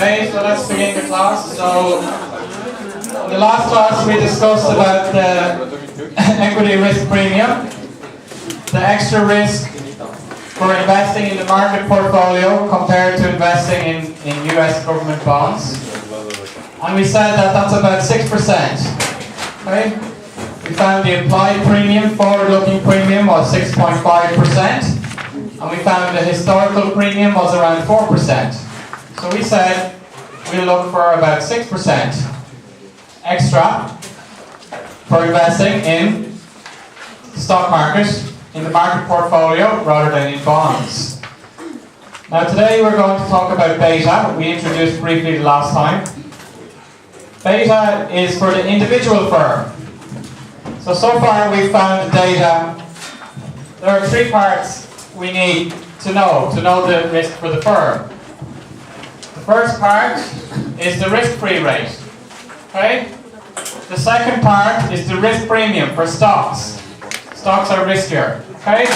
Okay, so let's begin the class. So, in the last class we discussed about the equity risk premium, the extra risk for investing in the market portfolio compared to investing in US government bonds. And we said that that's about 6%. Okay? We found the implied premium, forward-looking premium was 6.5%. And we found the historical premium was around 4%. So we said we'll look for about 6% extra for investing in the stock market, in the market portfolio, rather than in bonds. Now today we're going to talk about beta. We introduced briefly the last time. Beta is for the individual firm. So far we've found the data. There are three parts we need to know the risk for the firm. The first part is the risk-free rate. Okay? The second part is the risk premium for stocks. Stocks are riskier. Okay?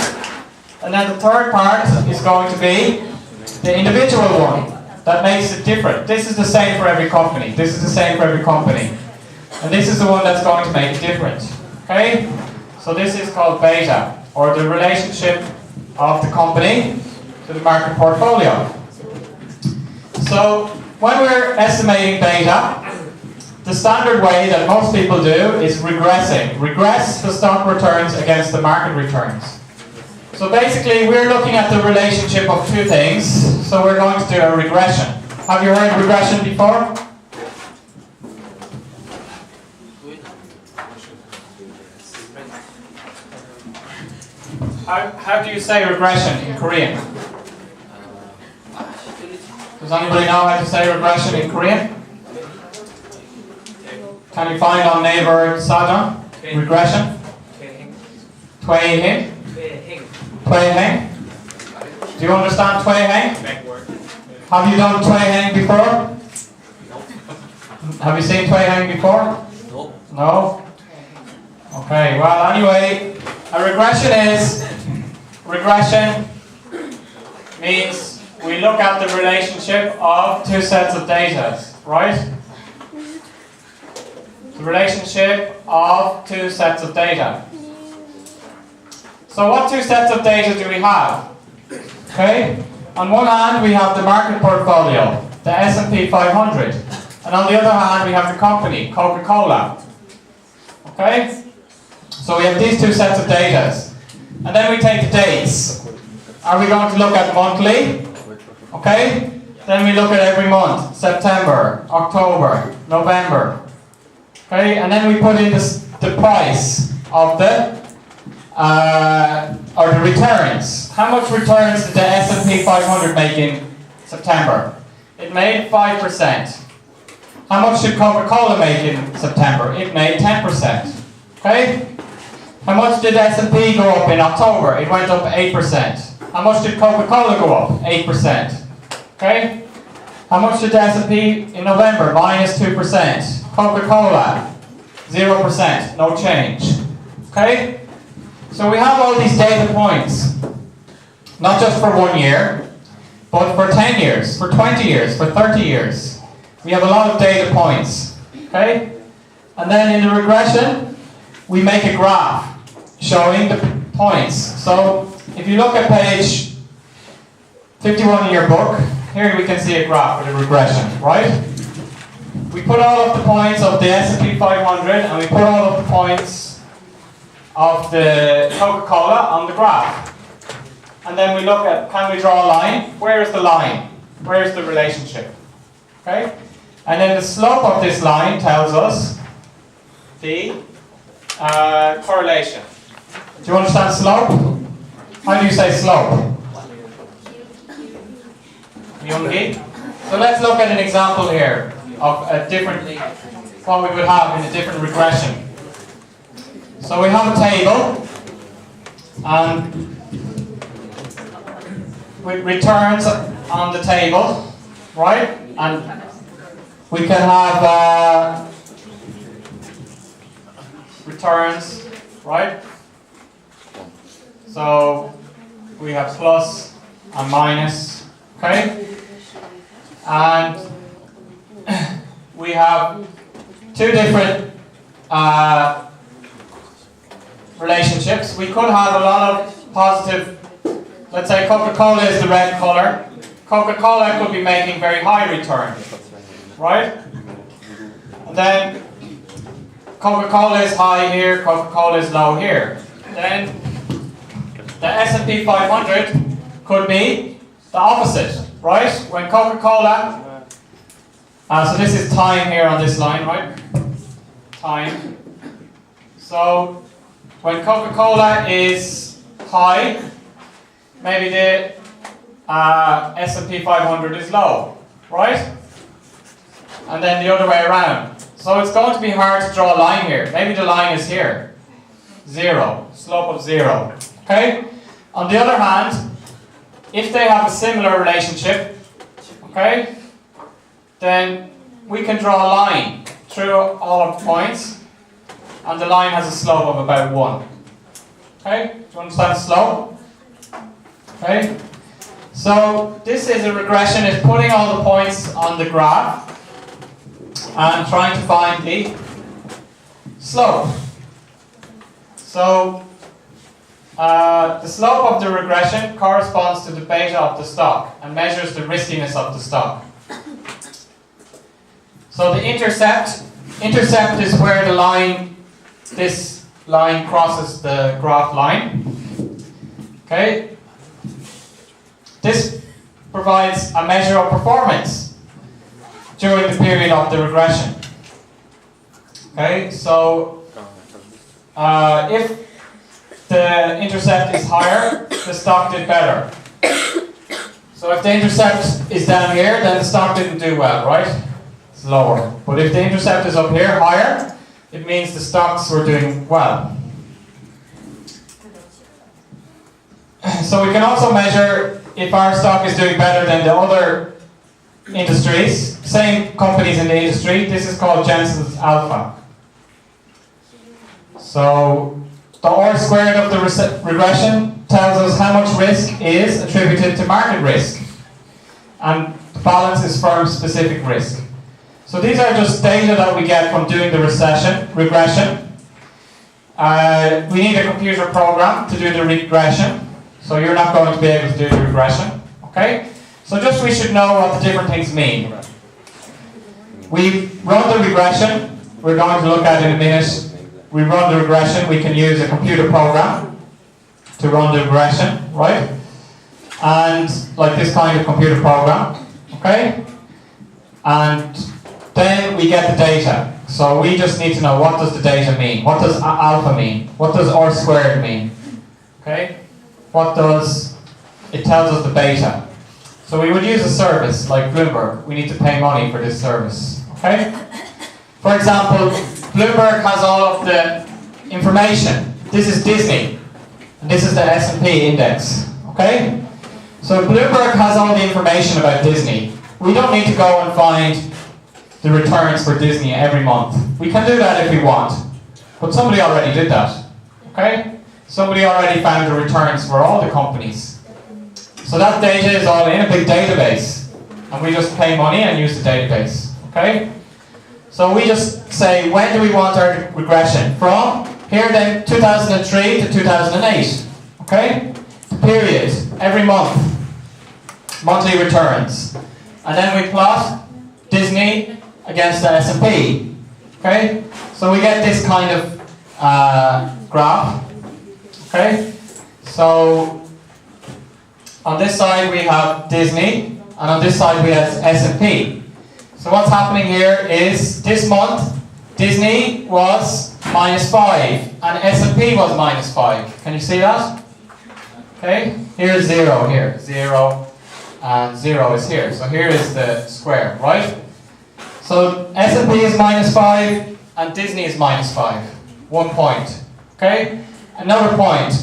And then the third part is going to be the individual one. That makes it different. This is the same for every company. This is the same for every company. And this is the one that's going to make it different. Okay? So this is called beta, or the relationship of the company to the market portfolio. So when we're estimating beta, the standard way that most people do is regressing. Regress the stock returns against the market returns. So basically we're looking at the relationship of two things. So we're going to do a regression. Have you heard regression before? How do you say regression in Korean? Does anybody know how to say regression in Korean? Can you find on neighbor Sajong? Regression? Twei-hing? Twei-hing? Do you understand Twei-hing? Have you done Twei-hing before? Have you seen Twei-hing before? No? Okay, well anyway, a regression means we look at the relationship of two sets of data, right? The relationship of two sets of data. So what two sets of data do we have? Okay, on one hand we have the market portfolio, the S&P 500, and on the other hand we have the company, Coca-Cola. Okay, so we have these two sets of data. And then we take the dates. Are we going to look at monthly? Okay? Then we look at every month. September, October, November. Okay? And then we put in the price of or the returns. How much returns did the S&P 500 make in September? It made 5%. How much did Coca-Cola make in September? It made 10%. Okay? How much did S&P go up in October? It went up 8%. How much did Coca-Cola go up? 8%. Okay? How much did S&P in November? Minus 2%. Coca-Cola, 0%. No change. Okay? So we have all these data points. Not just for 1 year, but for 10 years, for 20 years, for 30 years. We have a lot of data points. Okay? And then in the regression, we make a graph showing the points. So if you look at page 51 in your book, here we can see a graph with a regression, right? We put all of the points of the S&P 500 and we put all of the points of the Coca-Cola on the graph. And then we look at, can we draw a line? Where is the line? Where is the relationship? Okay? And then the slope of this line tells us the correlation. Do you understand slope? How do you say slope? Youngi? So let's look at an example here of a different, what we would have in a different regression. So we have a table and with returns on the table, right? And we can have returns, right? So we have plus and minus, okay? And we have two different relationships. We could have a lot of positive, let's say Coca-Cola is the red color. Coca-Cola could be making very high returns, right? And then Coca-Cola is high here, Coca-Cola is low here. Then the S&P 500 could be the opposite, right? When Coca-Cola, so this is time here on this line, right? Time. So when Coca-Cola is high, maybe the S&P 500 is low, right? And then the other way around. So it's going to be hard to draw a line here. Maybe the line is here. 0. Slope of 0. Okay? On the other hand, if they have a similar relationship, okay, then we can draw a line through all of the points, and the line has a slope of about 1. Okay? Do you understand the slope? Okay? So this is a regression. It's putting all the points on the graph and trying to find the slope. So the slope of the regression corresponds to the beta of the stock and measures the riskiness of the stock. So the intercept is where the line, this line crosses the graph line. Okay? This provides a measure of performance during the period of the regression. Okay, so if the intercept is higher, the stock did better. So if the intercept is down here, then the stock didn't do well, right? It's lower. But if the intercept is up here, higher, it means the stocks were doing well. So we can also measure if our stock is doing better than the other industries, same companies in the industry. This is called Jensen's alpha. So the R squared of the regression tells us how much risk is attributed to market risk, and the balance is firm-specific risk. So these are just data that we get from doing the regression. We need a computer program to do the regression, so you're not going to be able to do the regression. Okay? So just we should know what the different things mean. We run the regression. We're going to look at it in a minute. We run the regression. We can use a computer program to run the regression, right? And like this kind of computer program, okay? And then we get the data. So we just need to know, what does the data mean? What does alpha mean? What does R squared mean? Okay? What does, it tells us the beta. So we would use a service like Bloomberg. We need to pay money for this service, okay? For example, Bloomberg has all of the information. This is Disney, and this is the S&P index, okay? So Bloomberg has all the information about Disney. We don't need to go and find the returns for Disney every month. We can do that if we want, but somebody already did that, okay? Somebody already found the returns for all the companies. So that data is all in a big database, and we just pay money and use the database, okay? So we just say, when do we want our regression? From here then, 2003 to 2008, okay? The period, every month, monthly returns. And then we plot Disney against the S&P, okay? So we get this kind of graph, okay? So on this side we have Disney, and on this side we have S&P. So what's happening here is, this month, Disney was -5, and S&P was -5. Can you see that? Okay, here's 0 here. 0, and 0 is here. So here is the square, right? So S&P is -5, and Disney is -5. 1 point. Okay? Another point.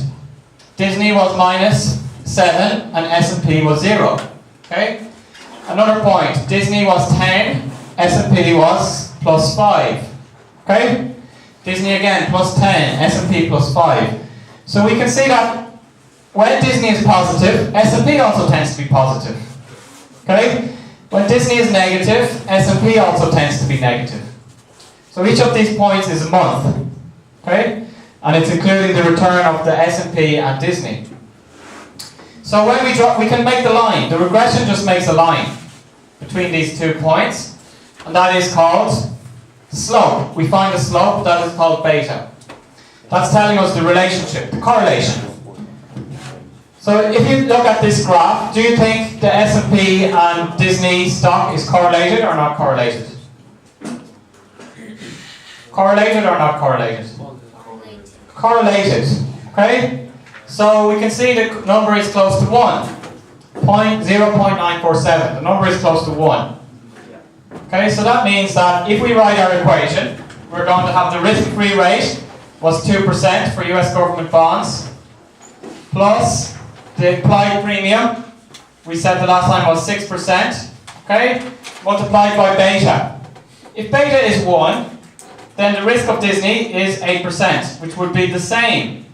Disney was -7, and S&P was 0. Okay? Another point, Disney was 10, S&P was +5. Okay? Disney again, +10, S&P +5. So we can see that when Disney is positive, S&P also tends to be positive. Okay? When Disney is negative, S&P also tends to be negative. So each of these points is a month, okay? And it's including the return of the S&P and Disney. So when we draw, we can make the line. The regression just makes a line between these 2 points, and that is called slope. We find the slope, that is called beta. That's telling us the relationship, the correlation. So if you look at this graph, do you think the S&P and Disney stock is correlated or not correlated? Correlated or not correlated? Correlated. Okay? So we can see the number is close to 1. 0.947. The number is close to 1. Okay, so that means that if we write our equation, we're going to have the risk-free rate was 2% for US government bonds, plus the implied premium, we said the last time was 6%, okay, multiplied by beta. If beta is 1, then the risk of Disney is 8%, which would be the same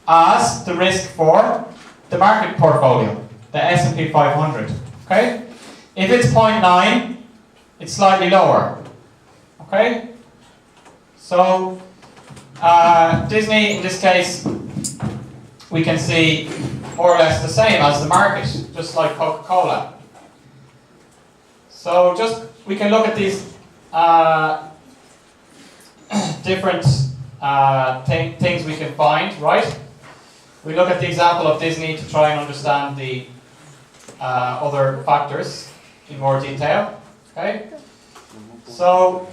as the risk for the market portfolio, the S&P 500, okay? If it's 0.9, it's slightly lower, okay? So, Disney, in this case, we can see more or less the same as the market, just like Coca-Cola. So we can look at these different things we can find, right? We look at the example of Disney to try and understand the other factors in more detail, okay? So,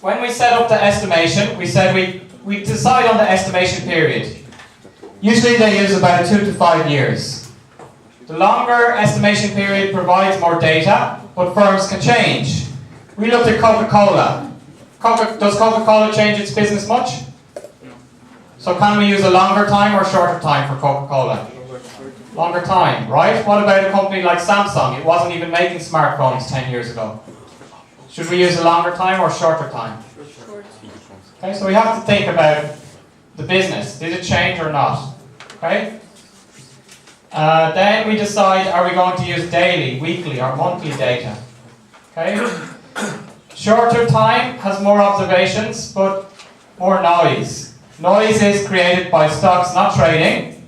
when we set up the estimation, we said we decide on the estimation period. Usually they use about 2 to 5 years. The longer estimation period provides more data, but firms can change. We looked at Coca-Cola. Does Coca-Cola change its business much? So can we use a longer time or shorter time for Coca-Cola? Longer time, right? What about a company like Samsung? It wasn't even making smartphones 10 years ago. Should we use a longer time or shorter time? Okay, so we have to think about the business. Did it change or not? Okay? Then we decide, are we going to use daily, weekly, or monthly data? Okay? Shorter time has more observations, but more noise. Noise is created by stocks not trading,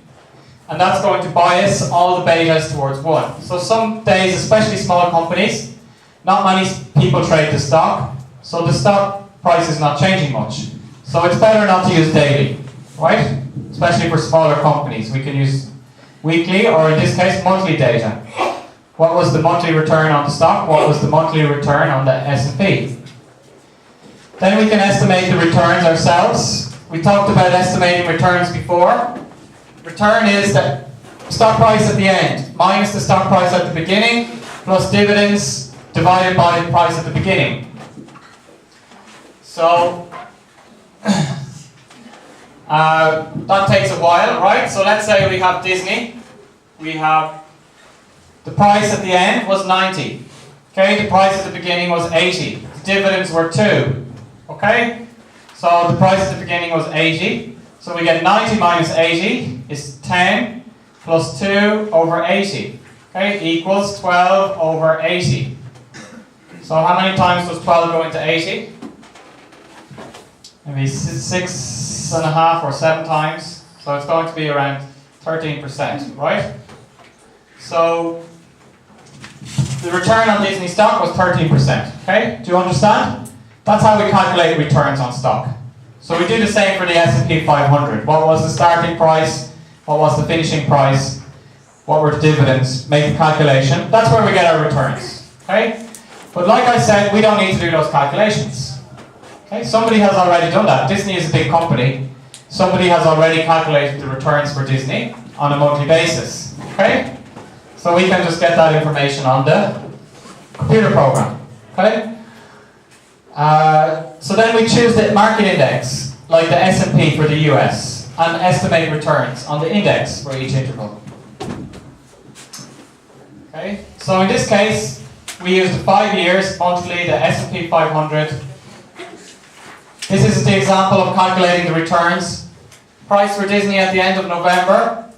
and that's going to bias all the betas towards 1. So some days, especially small companies, not many people trade the stock, so the stock price is not changing much. So it's better not to use daily, right? Especially for smaller companies. We can use weekly, or in this case, monthly data. What was the monthly return on the stock? What was the monthly return on the S&P? Then we can estimate the returns ourselves. We talked about estimating returns before. Return is the stock price at the end, minus the stock price at the beginning, plus dividends divided by the price at the beginning. So, that takes a while, right? So let's say we have Disney. We have the price at the end was 90. Okay, the price at the beginning was 80. The dividends were 2. Okay, so the price at the beginning was 80. So we get 90 minus 80 is 10 plus 2 over 80. Okay, equals 12 over 80. So how many times does 12 go into 80? Maybe 6.5 or 7 times. So it's going to be around 13%, right? So the return on Disney stock was 13%. Okay, do you understand? That's how we calculate returns on stock. So we do the same for the S&P 500. What was the starting price? What was the finishing price? What were the dividends? Make the calculation. That's where we get our returns. Okay? But like I said, we don't need to do those calculations. Okay? Somebody has already done that. Disney is a big company. Somebody has already calculated the returns for Disney on a monthly basis. Okay? So we can just get that information on the computer program. Okay? So then we choose the market index, like the S&P for the US, and estimate returns on the index for each interval. Okay, so in this case, we use the 5 years monthly, the S&P 500. This is the example of calculating the returns. Price for Disney at the end of November,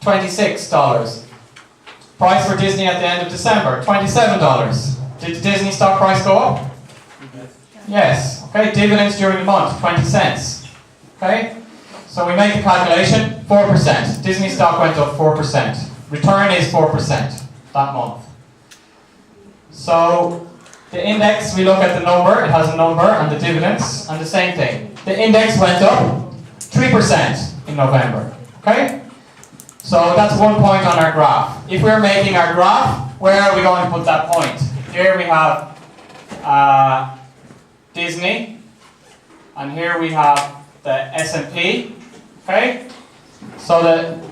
$26. Price for Disney at the end of December, $27. Did the Disney stock price go up? Yes. Okay, dividends during the month, 20 cents. Okay, so we make the calculation, 4%. Disney stock went up 4%. Return is 4% that month. So the index, we look at the number, it has a number, and the dividends, and the same thing. The index went up 3% in November. Okay? So that's 1 point on our graph. If we're making our graph, where are we going to put that point? Here we have Disney, and here we have the S&P. Okay? So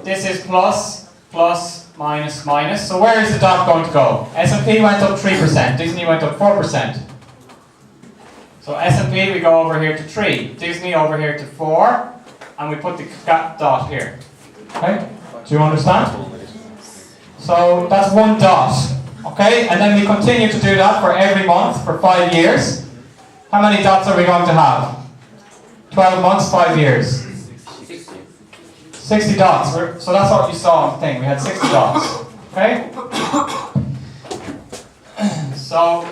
this is plus, plus, minus, minus. So where is the dot going to go? S&P went up 3%, Disney went up 4%. So S&P, we go over here to 3, Disney over here to 4, and we put the dot here. Okay? Do you understand? So that's one dot. Okay? And then we continue to do that for every month for 5 years. How many dots are we going to have? 12 months, 5 years. 60 dots. So that's what you saw on the thing. We had 60 dots. Okay? So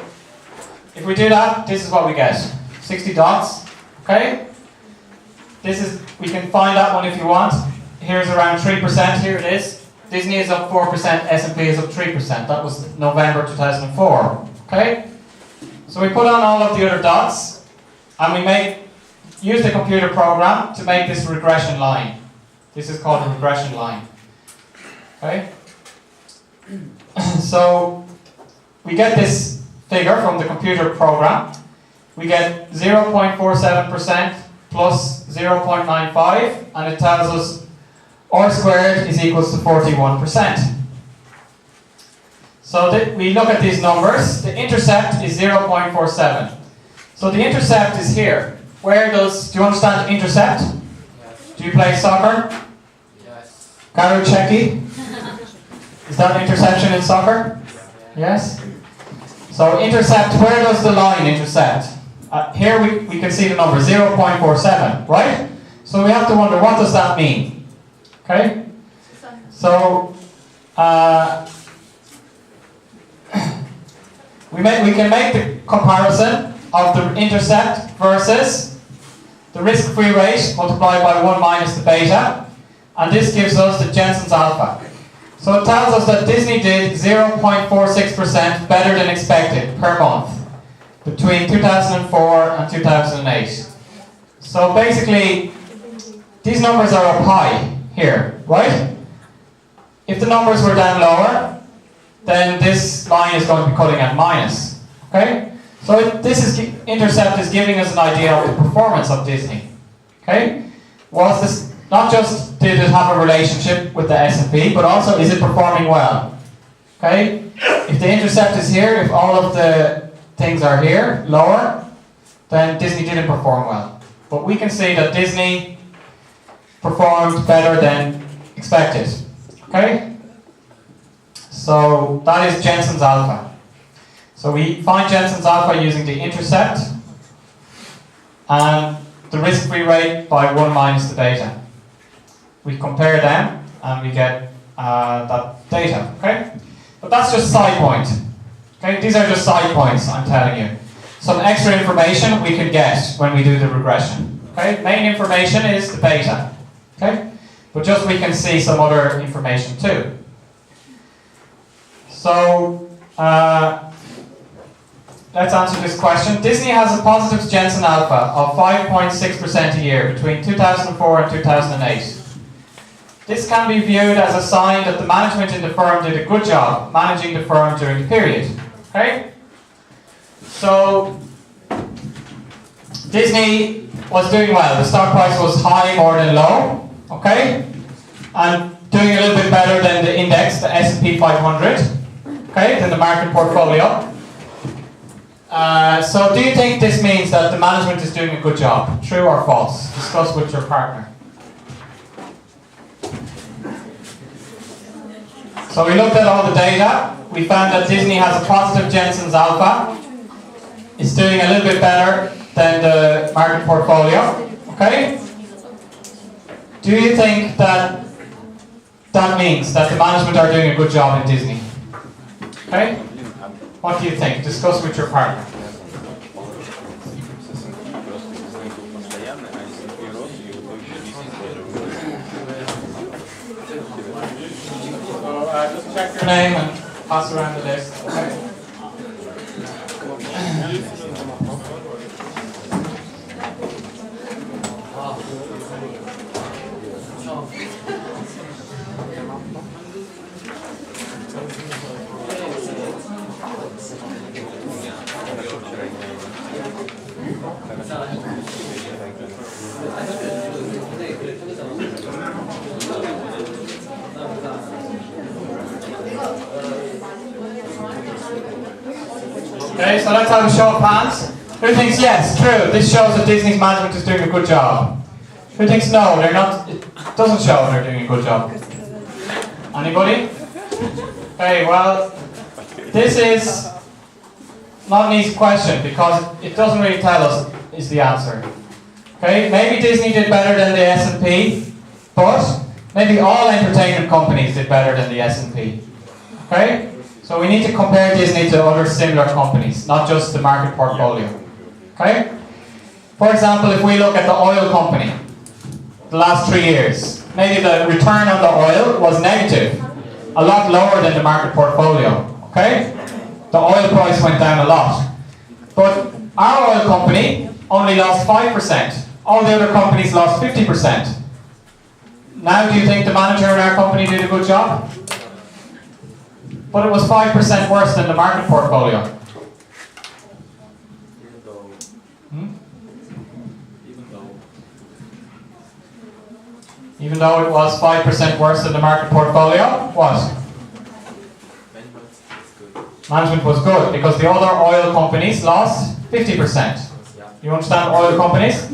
if we do that, this is what we get. 60 dots. Okay? This is, we can find that one if you want. Here's around 3%. Here it is. Disney is up 4%, S&P is up 3%. That was November 2004. Okay? So we put on all of the other dots, and we use the computer program to make this regression line. This is called a regression line. Okay? So we get this figure from the computer program. We get 0.47% plus 0.95, and it tells us R squared is equals to 41%. So we look at these numbers. The intercept is 0.47. So the intercept is here. Do you understand intercept? Yes. Do you play soccer? Yes. Garucheki? Is that interception in soccer? Yes. So intercept, where does the line intercept? Here we can see the number, 0.47, right? So we have to wonder, what does that mean? Okay? So, we can make the comparison of the intercept versus the risk-free rate multiplied by 1 minus the beta, and this gives us the Jensen's alpha. So it tells us that Disney did 0.46% better than expected per month between 2004 and 2008. So basically, these numbers are up high here, right? If the numbers were down lower, then this line is going to be cutting at minus. Okay? So intercept is giving us an idea of the performance of Disney. Okay? Was this not just did it have a relationship with the S&P, but also is it performing well? Okay? If the intercept is here, if all of the things are here, lower, then Disney didn't perform well. But we can see that Disney performed better than expected. Okay? So that is Jensen's alpha. So we find Jensen's alpha using the intercept and the risk-free rate by 1 minus the beta. We compare them and we get that data. Okay? But that's just side point. Okay? These are just side points, I'm telling you. Some extra information we can get when we do the regression. Okay? Main information is the beta. Okay? But just we can see some other information too. So, let's answer this question. Disney has a positive Jensen alpha of 5.6% a year between 2004 and 2008. This can be viewed as a sign that the management in the firm did a good job managing the firm during the period. Okay? So, Disney was doing well. The stock price was high more than low. Okay? And doing a little bit better than the index, the S&P 500. Okay? Than the market portfolio. So do you think this means that the management is doing a good job? True or false? Discuss with your partner. So we looked at all the data. We found that Disney has a positive Jensen's alpha. It's doing a little bit better than the market portfolio. Okay? Do you think that that means that the management are doing a good job in Disney. Okay? What do you think? Discuss with your partner. So just check your name and pass around the list. Okay? Okay, so let's have a show of hands. Who thinks yes, true, this shows that Disney's management is doing a good job? Who thinks no, they're not, it doesn't show they're doing a good job? Anybody? Okay, well, this is not an easy question because it doesn't really tell us is the answer. Okay, maybe Disney did better than the S&P, but maybe all entertainment companies did better than the S&P. Okay? So we need to compare Disney to other similar companies, not just the market portfolio. Okay? For example, if we look at the oil company, the last 3 years, maybe the return on the oil was negative, a lot lower than the market portfolio. Okay? The oil price went down a lot. But our oil company only lost 5%. All the other companies lost 50%. Now, do you think the manager in our company did a good job? But it was 5% worse than the market portfolio. Even though it was 5% worse than the market portfolio, what? Management was good because the other oil companies lost 50%. You understand oil companies?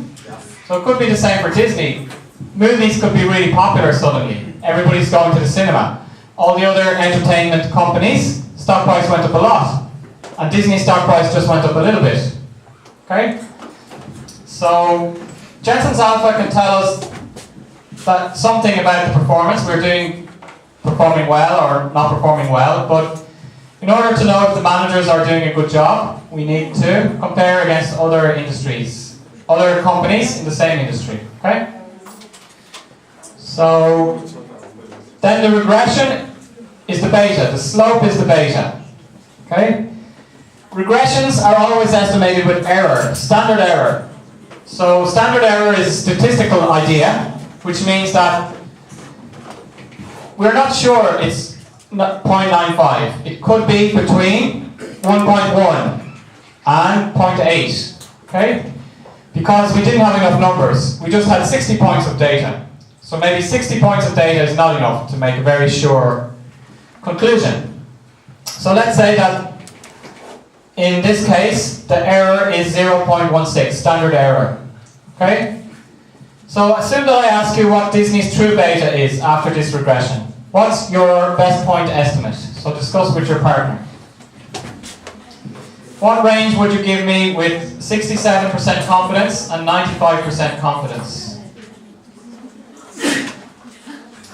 So it could be the same for Disney. Movies could be really popular suddenly. Everybody's going to the cinema. All the other entertainment companies, stock price went up a lot. And Disney's stock price just went up a little bit. Okay? So Jensen's Alpha can tell us that something about the performance. We're performing well or not performing well, but in order to know if the managers are doing a good job, we need to compare against other industries, other companies in the same industry. Okay? So then the regression is the beta, the slope is the beta. Okay? Regressions are always estimated with error, standard error. So standard error is a statistical idea, which means that we're not sure it's 0.95. It could be between 1.1 and 0.8. Okay? Because we didn't have enough numbers. We just had 60 points of data. So maybe 60 points of data is not enough to make a very sure conclusion. So let's say that in this case, the error is 0.16, standard error. Okay? So assume that I ask you what Disney's true beta is after this regression. What's your best point estimate? So discuss with your partner. What range would you give me with 67% confidence and 95% confidence?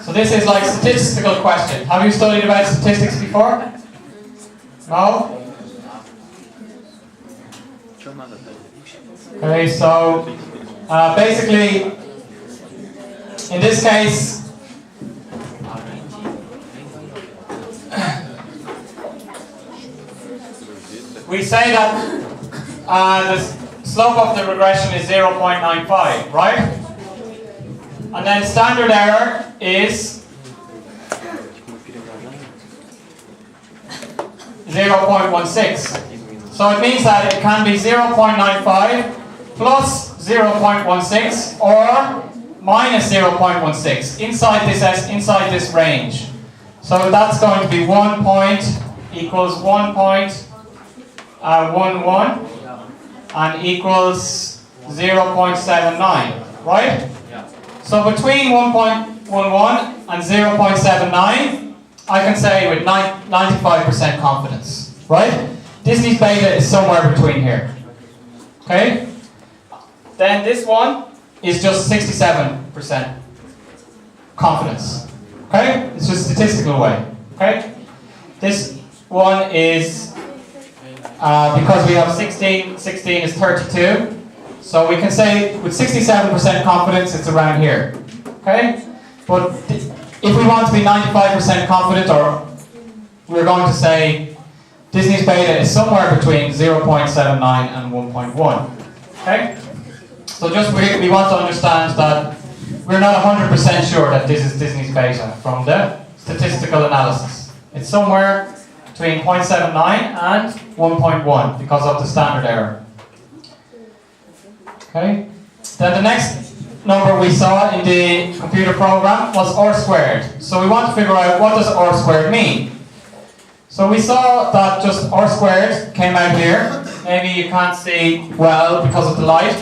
So this is like a statistical question. Have you studied about statistics before? No? Okay, so basically, in this case, we say that the slope of the regression is 0.95, right? And then standard error is 0.16. So it means that it can be 0.95 plus 0.16 or minus 0.16 inside this range. So that's going to be 1 point equals 1.11 and equals 0.79, right? So between 1.11 and 0.79, I can say with 95% confidence, right? Disney's beta is somewhere between here. Okay? Then this one is just 67% confidence. Okay? It's just a statistical way. Okay? This one is, because we have 16 is 32. So we can say with 67% confidence it's around here. Okay? But if we want to be 95% confident, or we're going to say Disney's beta is somewhere between 0.79 and 1.1. Okay? So just we want to understand that we're not 100% sure that this is Disney's beta from the statistical analysis. It's somewhere between 0.79 and 1.1 because of the standard error. Okay? Then the next number we saw in the computer program was R squared. So we want to figure out, what does R squared mean? So we saw that just R squared came out here. Maybe you can't see well because of the light,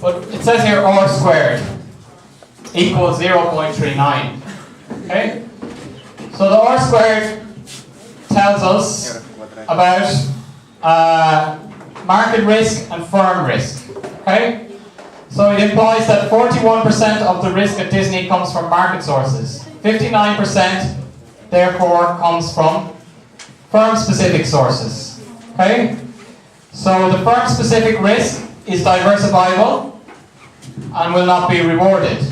but it says here R squared equals 0.39. Okay? So the R squared tells us about market risk and firm risk. Okay? So it implies that 41% of the risk at Disney comes from market sources. 59% therefore comes from firm-specific sources. Okay? So the firm-specific risk is diversifiable and will not be rewarded.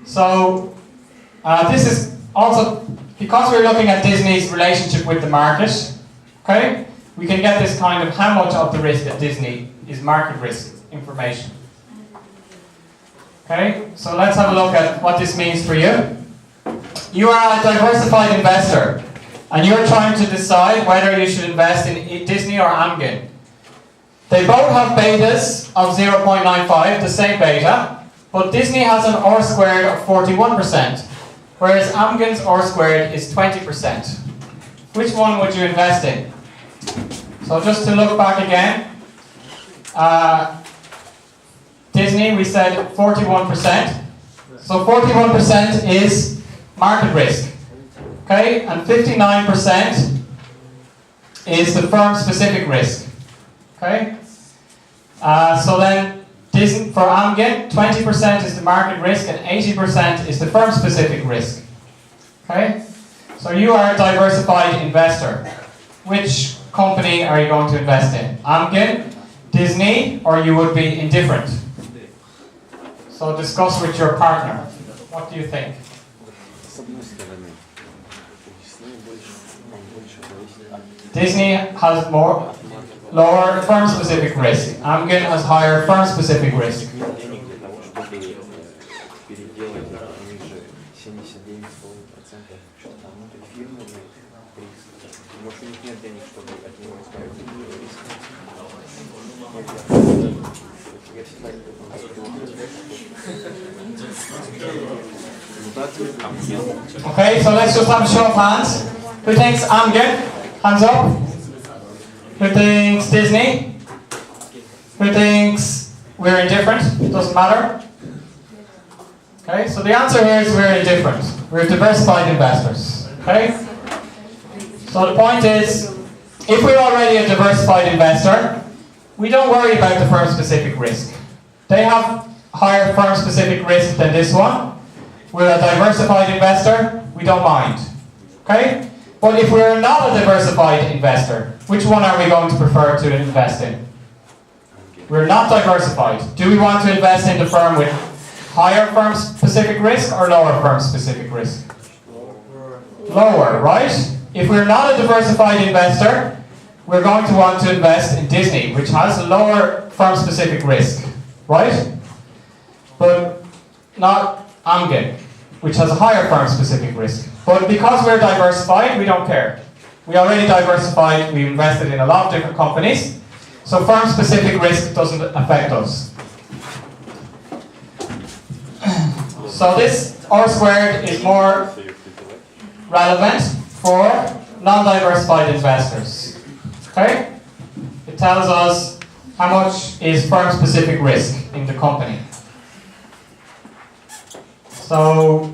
So this is also, because we're looking at Disney's relationship with the market, okay, we can get this kind of how much of the risk at Disney is market risk information. Okay, so let's have a look at what this means for you. You are a diversified investor and you're trying to decide whether you should invest in Disney or Amgen. They both have betas of 0.95, the same beta, but Disney has an R squared of 41%, whereas Amgen's R squared is 20%. Which one would you invest in? So just to look back again, Disney, we said 41%. So 41% is market risk. Okay, and 59% is the firm-specific risk. Okay, so then Disney, for Amgen, 20% is the market risk and 80% is the firm-specific risk. Okay, so you are a diversified investor. Which company are you going to invest in? Amgen, Disney, or you would be indifferent? So discuss with your partner. What do you think? Disney has lower firm-specific risk. Amgen has higher firm-specific risk. Okay, so let's just have a show of hands. Who thinks Amgen? Hands up. Who thinks Disney? Who thinks we're indifferent? Doesn't matter. Okay, so the answer here is we're indifferent. We're diversified investors. Okay? So the point is, if we're already a diversified investor, we don't worry about the firm-specific risk. They have higher firm-specific risk than this one. We're a diversified investor, we don't mind. Okay? But if we're not a diversified investor, which one are we going to prefer to invest in? We're not diversified. Do we want to invest in the firm with higher firm-specific risk or lower firm-specific risk? Lower, right? If we're not a diversified investor, we're going to want to invest in Disney, which has a lower firm-specific risk, right? But not Amgen, which has a higher firm-specific risk. But because we're diversified, we don't care. We already diversified, we invested in a lot of different companies, so firm-specific risk doesn't affect us. So this R squared is more relevant for non-diversified investors. Okay? It tells us how much is firm-specific risk in the company. So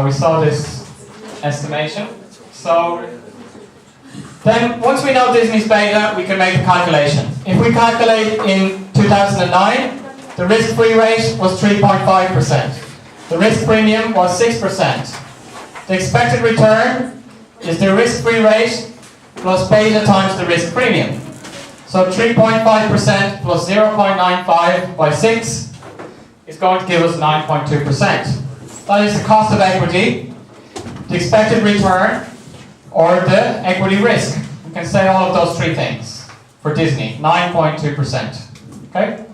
we saw this estimation. So then once we know Disney's beta, we can make a calculation. If we calculate in 2009, the risk-free rate was 3.5%. The risk premium was 6%. The expected return is the risk-free rate plus beta times the risk premium. So 3.5% plus 0.95 by 6 is going to give us 9.2%. That is the cost of equity, the expected return, or the equity risk. We can say all of those three things for Disney, 9.2%. Okay?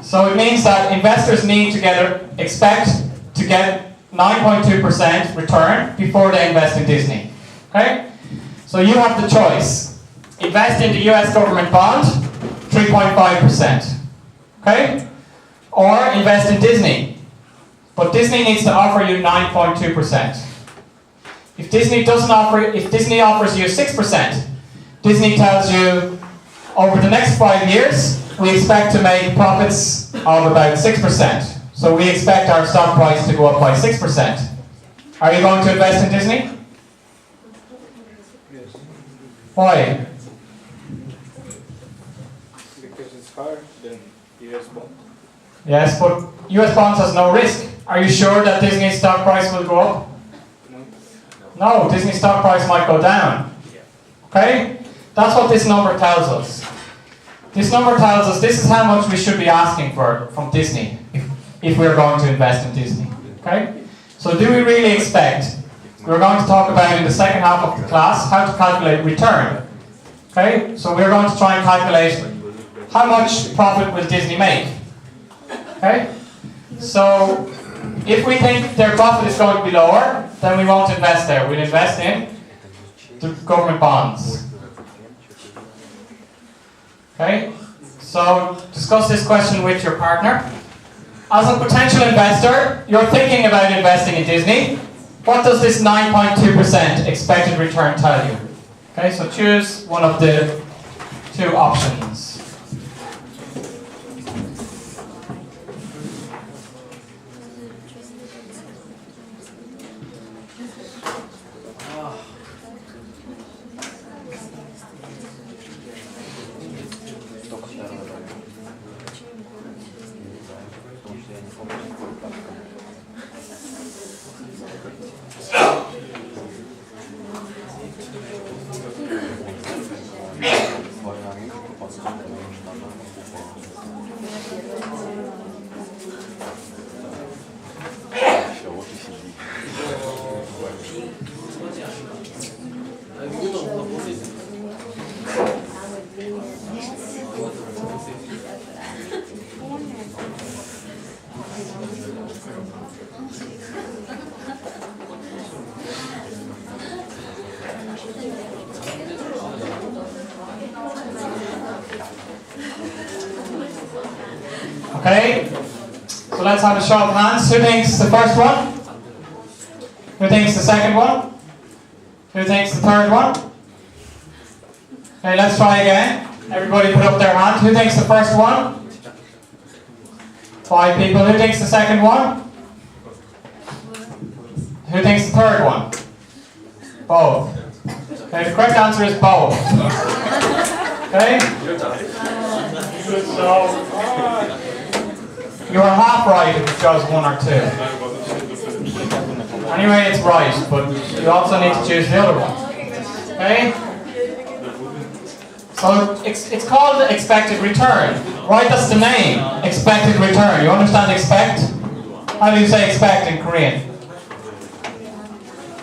So it means that investors need to expect to get 9.2% return before they invest in Disney. Okay? So you have the choice. Invest in the US government bond, 3.5%. Okay? Or invest in Disney. But Disney needs to offer you 9.2%. If Disney offers you 6%, Disney tells you over the next 5 years we expect to make profits of about 6%. So we expect our stock price to go up by 6%. Are you going to invest in Disney? Yes. Why? Because it's higher than US bond. Yes, but US bonds has no risk. Are you sure that Disney's stock price will go up? No. No, Disney's stock price might go down. Okay? That's what this number tells us. This number tells us this is how much we should be asking for from Disney if we're going to invest in Disney. Okay? So do we really expect, we're going to talk about in the second half of the class how to calculate return. Okay? So we're going to try and calculate how much profit will Disney make. Okay? So if we think their profit is going to be lower, then we won't invest there. We'll invest in the government bonds. Okay? So discuss this question with your partner. As a potential investor, you're thinking about investing in Disney. What does this 9.2% expected return tell you? Okay, so choose one of the two options. Okay, so let's have a show of hands. Who thinks the first one? Who thinks the second one? Who thinks the third one? Okay, let's try again. Everybody put up their hand. Who thinks the first one? 5 people. Who thinks the second one? Who thinks the third one? Both. Okay, the correct answer is both. Okay? So, you are half right if you chose 1 or 2. Anyway, it's right, but you also need to choose the other one. Okay? So it's called the expected return. Right, that's the name. Expected return. You understand expect? How do you say expect in Korean?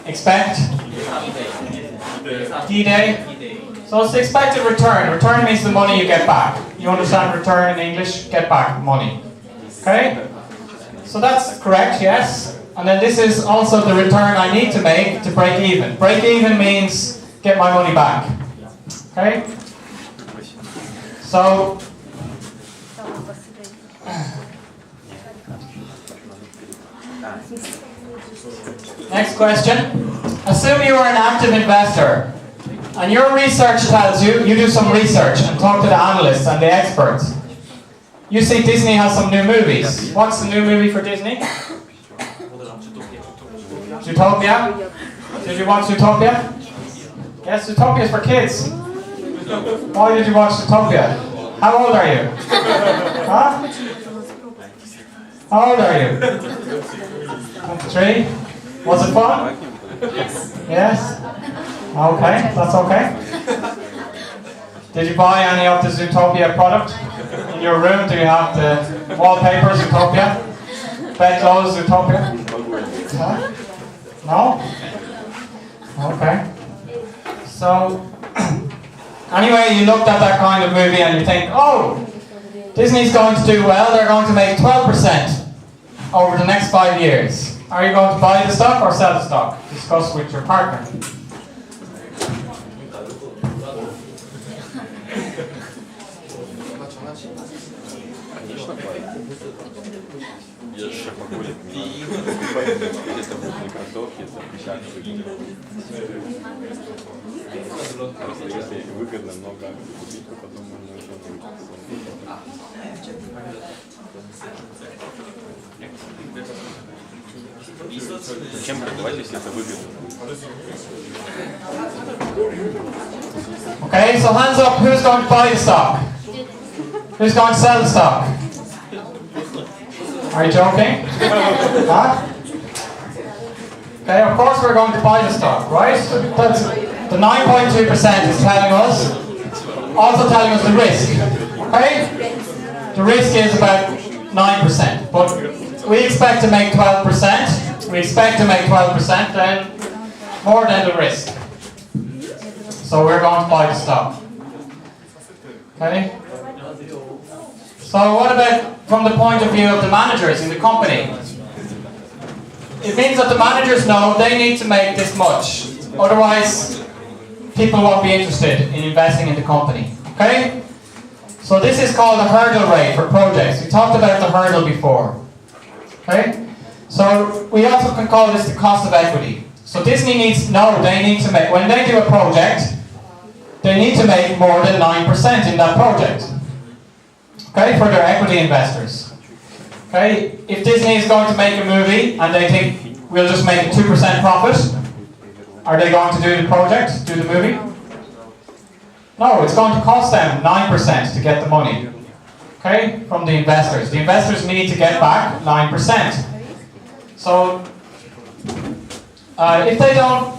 Expect? D-Day? So it's the expected return. Return means the money you get back. You understand return in English? Get back money. Okay? So that's correct, yes. And then this is also the return I need to make to break even. Break even means get my money back. Okay? So, next question. Assume you are an active investor and your research tells you, you do some research and talk to the analysts and the experts. You see Disney has some new movies. What's the new movie for Disney? Zootopia? Did you watch Zootopia? Yes, Zootopia is for kids. Why did you watch Zootopia? How old are you? Huh? How old are you? 23? Was it fun? Yes? Okay, that's okay. Did you buy any of the Zootopia product? In your room, do you have the wallpaper Zootopia? Bed clothes Zootopia? Huh? No? Okay. So, anyway, you looked at that kind of movie and you think, oh, Disney's going to do well, they're going to make 12% over the next 5 years. Are you going to buy the stock or sell the stock? Discuss with your partner. Чем продавать, если это выгодно? Okay, so hands up, who's going to buy the stock? Who's going to sell the stock? Are you joking? Huh? Okay, of course we're going to buy the stock, right? That's, the 9.2% is telling us, also telling us the risk. Okay? The risk is about 9%, but we expect to make 12%. We expect to make 12%, then more than the risk. So we're going to buy the stock. Okay? So what about from the point of view of the managers in the company? It means that the managers know they need to make this much. Otherwise, people won't be interested in investing in the company. Okay? So this is called the hurdle rate for projects. We talked about the hurdle before. Okay? So we also can call this the cost of equity. So Disney needs to know they need to make, when they do a project, they need to make more than 9% in that project. Okay, for their equity investors. Okay, if Disney is going to make a movie and they think we'll just make a 2% profit, are they going to do the project, do the movie? No, it's going to cost them 9% to get the money. Okay, from the investors. The investors need to get back 9%. So, if they don't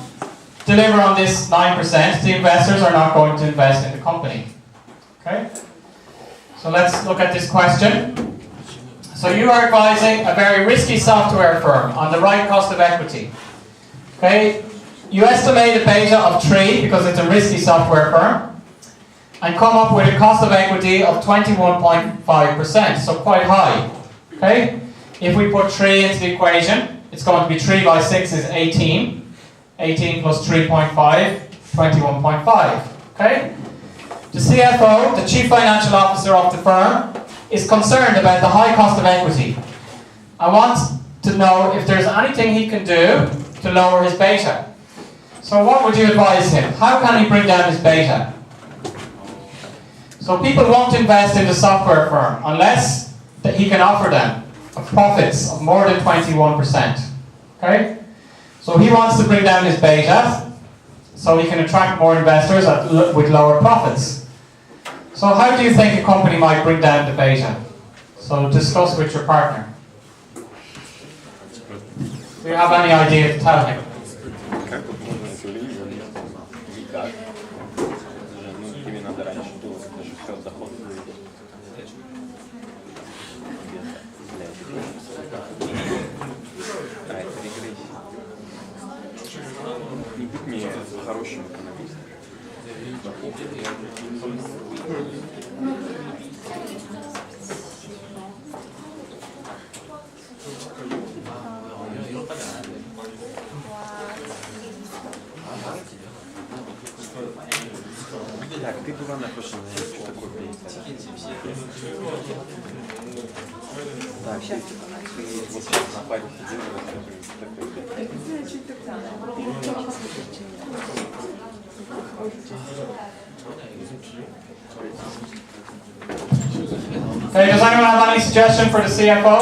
deliver on this 9%, the investors are not going to invest in the company. Okay? So let's look at this question. So you are advising a very risky software firm on the right cost of equity. Okay? You estimate a beta of 3 because it's a risky software firm, and come up with a cost of equity of 21.5%, so quite high. Okay? If we put 3 into the equation, it's going to be 3 by 6 is 18. 18 plus 3.5, 21.5. Okay? The CFO, the Chief Financial Officer of the firm, is concerned about the high cost of equity. I want to know if there's anything he can do to lower his beta. So what would you advise him? How can he bring down his beta? So people won't invest in the software firm unless that he can offer them profits of more than 21%. Okay? So he wants to bring down his beta so he can attract more investors with lower profits. So how do you think a company might bring down the beta? So discuss with your partner. Do you have any idea to tell him? Хорошим экономистом. Так, ты была на прошлом занятии, что такое бейта? Так, ты вот сейчас на паре сидела, Okay, does anyone have any suggestion for the CFO?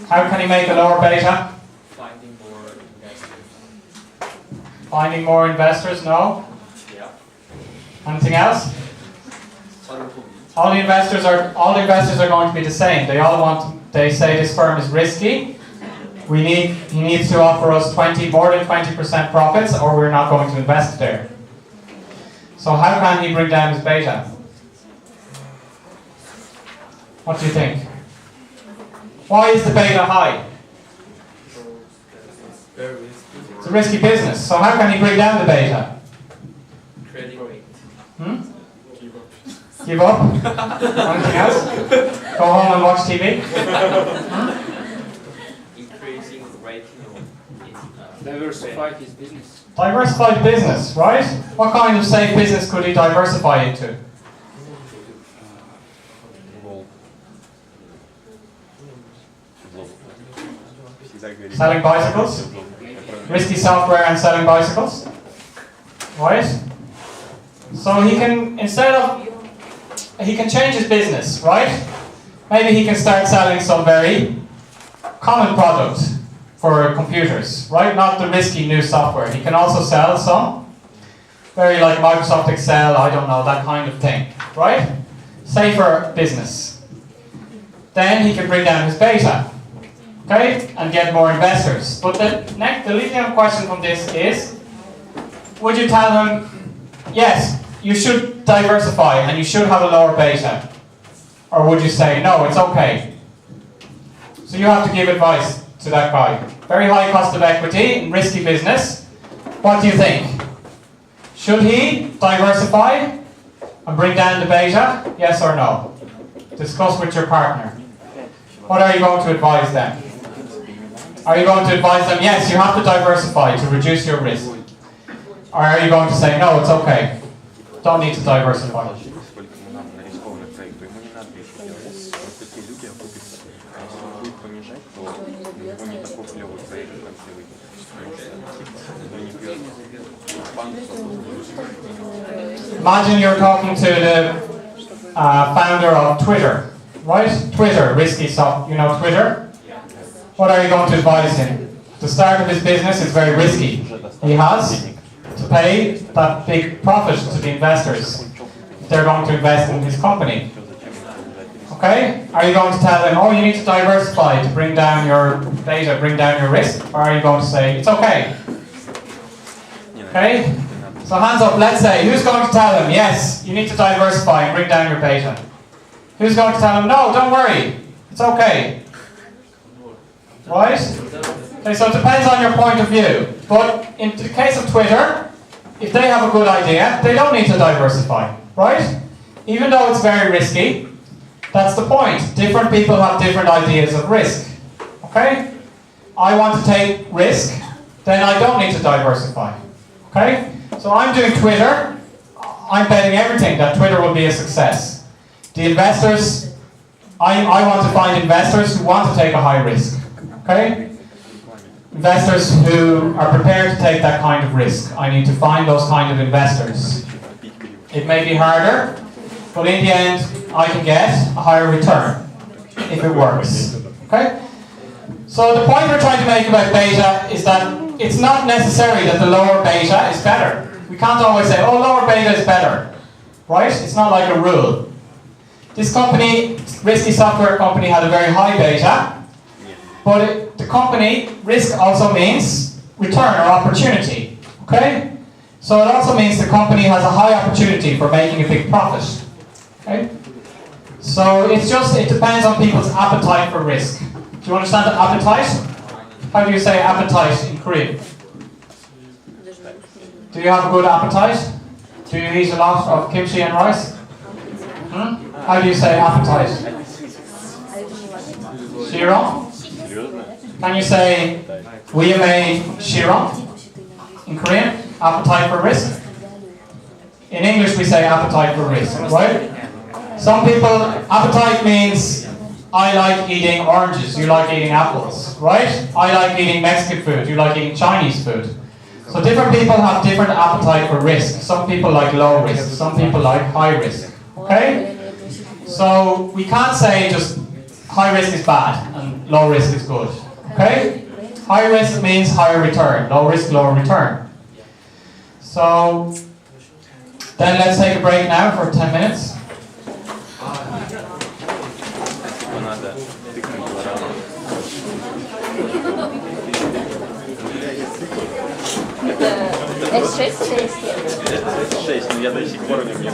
How can he make a lower beta? Finding more investors. Finding more investors? No? Yeah. Anything else? Other All the investors are going to be the same. They say this firm is risky. He needs to offer us more than 20% profits, or we're not going to invest there. So how can he bring down his beta? What do you think? Why is the beta high? It's a risky business. So how can he bring down the beta? Trading rate. Give up? Anything else? Go home and watch TV? Increasing rating in Diversify his business. Diversified business, right? What kind of safe business could he diversify into? Selling bicycles? Risky software and selling bicycles? Right? So he can, he can change his business, right? Maybe he can start selling some very common product for computers, right? Not the risky new software. He can also sell some very like Microsoft Excel, I don't know, that kind of thing, right? Safer business. Then he can bring down his beta, okay, and get more investors. But the leading question from this is, would you tell him, yes, you should diversify and you should have a lower beta? Or would you say, no, it's okay? So you have to give advice to that guy. Very high cost of equity in risky business. What do you think? Should he diversify and bring down the beta? Yes or no? Discuss with your partner. What are you going to advise them? Are you going to advise them, yes, you have to diversify to reduce your risk? Or are you going to say, no, it's okay, don't need to diversify? Imagine you're talking to the founder of Twitter, right? Twitter, risky stuff, you know Twitter? What are you going to advise him? The start of his business is very risky. He has to pay that big profit to the investors. They're going to invest in his company. Okay? Are you going to tell them, oh, you need to diversify to bring down your beta, bring down your risk? Or are you going to say, it's okay? Okay? So hands up, let's say, who's going to tell him, yes, you need to diversify and bring down your beta? Who's going to tell him, no, don't worry, it's okay? Right? Okay, so it depends on your point of view. But in the case of Twitter, if they have a good idea, they don't need to diversify, right? Even though it's very risky, that's the point. Different people have different ideas of risk. Okay? I want to take risk, then I don't need to diversify. Okay? So I'm doing Twitter. I'm betting everything that Twitter will be a success. The investors, I want to find investors who want to take a high risk. Okay? Investors who are prepared to take that kind of risk. I need to find those kind of investors. It may be harder, but in the end, I can get a higher return if it works. Okay? So the point we're trying to make about beta is that it's not necessary that the lower beta is better. We can't always say, oh, lower beta is better. Right? It's not like a rule. This company, risky software company, had a very high beta, but the company, risk also means return or opportunity. Okay? So it also means the company has a high opportunity for making a big profit. Okay? So it depends on people's appetite for risk. Do you understand the appetite? How do you say appetite in Korean? Do you have a good appetite? Do you eat a lot of kimchi and rice? How do you say appetite? Shirong? Can you say Wiyame Shirong in Korean? Appetite for risk? In English we say appetite for risk, right? Some people, appetite means I like eating oranges, you like eating apples, right? I like eating Mexican food, you like eating Chinese food. So different people have different appetite for risk. Some people like low risk, some people like high risk, okay? So we can't say just high risk is bad and low risk is good, okay? High risk means higher return, low risk, lower return. So then let's take a break now for 10 minutes. надо тыкнуть килограмм. Это S6 или S7? Это 6, но я до сих пор не умею.